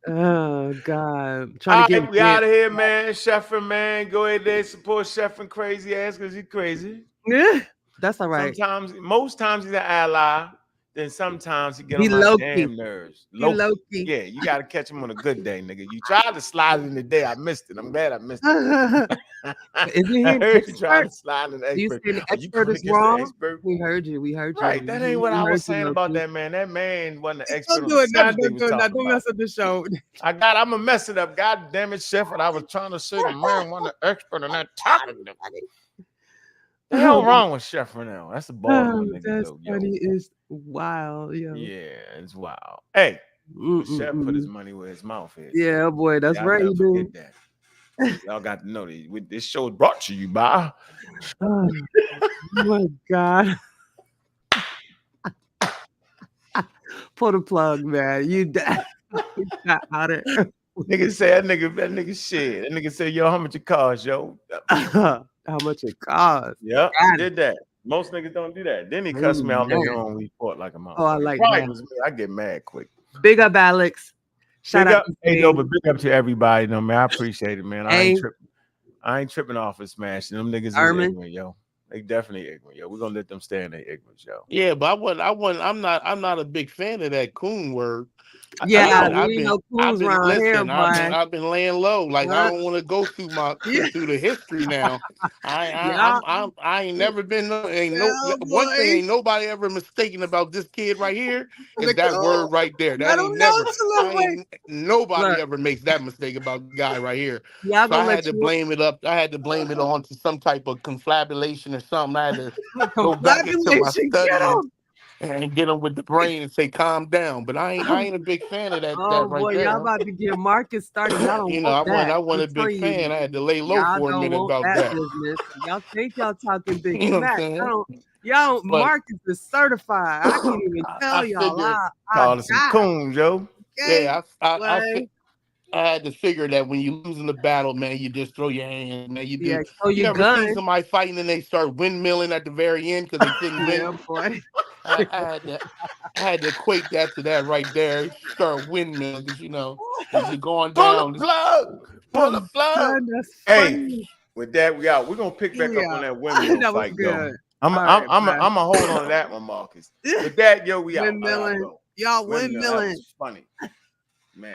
Oh God, All trying to right, get we out of here, man. Chefin', man. Go ahead there, support Chefin' crazy ass because he's crazy. Yeah, that's all right. Sometimes, most times he's an ally. Then sometimes he get He on my low-key. damn nerves. He low-key. Yeah, you got to catch him on a good day, nigga. You tried to slide in the day. I missed it. I'm glad I missed it. Isn't he I an heard you trying to expert? slide in the Do you expert. say the Are you expert coming is against the wrong? expert? We heard you. We heard you. Right. That ain't what We I heard was you, saying about low-key. that man. That man wasn't an expert Don't on do the it now. subject they was Don't talking mess about. up the show. I'm gonna mess it up. God damn it, Chef. And I was trying to say the man wasn't an expert on that topic. The hell wrong with Chef now? That's the ball Oh, nigga, that's though, yo. funny. It's wild, yo. Yeah, it's wild. Hey, the Chef put his Mm-mm-mm. money where his mouth is. Yeah, boy, that's Y'all right. never He forget do. that. Y'all got to know that. This show is brought to you by. Oh my God. Pull the plug, man. You got out of Nigga say that nigga shit. That nigga say, yo, how much it cost, yo? how much it costs. Yep, God. did that. Most niggas don't do that. Then he cussed me out later Amen. on. We fought like a motherfucker. Oh, I like Probably that. was me. I get mad quick. Big up, Alex. Shout Big out up, to hey, Steve. yo, but big up to everybody, though, man. I appreciate it, man. Hey. I ain't tripping off of smashing. Them niggas is Ermin. ignorant, yo. They definitely ignorant, yo. We're gonna let them stay in their ignorance, yo. Yeah, but I'm not a big fan of that coon word. Yeah, I've we been, know coons around here, boy. I've been laying low. Like I Huh? don't want to go through through the history now. Yeah. I ain't never been one boy. thing ain't nobody ever mistaken about this kid right here is Look, that oh, word right there. That I ain't don't know. never. Just a little bit. Nobody Look. ever makes that mistake about the guy right here. Y'all So gonna I let had to you blame it up. I had to blame it on to some type of confabulation or something. I had to go back into my confabulation. study Get him. and get him with the brain and say calm down. But I ain't a big fan of that Oh right boy, there. y'all about to get Marcus started. Y'all don't You know, want that. I wasn't a I'm big telling you. fan. I had to lay low Y'all for a don't minute want about that that. business. Y'all think y'all talking big You know what I'm smack. saying? Y'all, But- Marcus is certified. I can't even tell I y'all. figured- Calling some got coons, yo. okay? Yeah, Boy. I had to figure that when you losing the battle, man, you just throw your hands, man. You do. Yeah, throw You your ever seen gun. somebody fighting and they start windmilling at the very end because they couldn't Yeah, win? boy. I had to equate that to that right there. You start windmilling because as you're going Pull down. the plug. Pull the plug. God, that's Hey, funny. with that, we out. We're gonna pick back up on that windmill That was fight, though. good. I'm All right, bye. gonna hold on to that one, Marcus. With that, yo, we out. I gotta Windmilling. go. Y'all Windmill, that windmilling. was funny, man.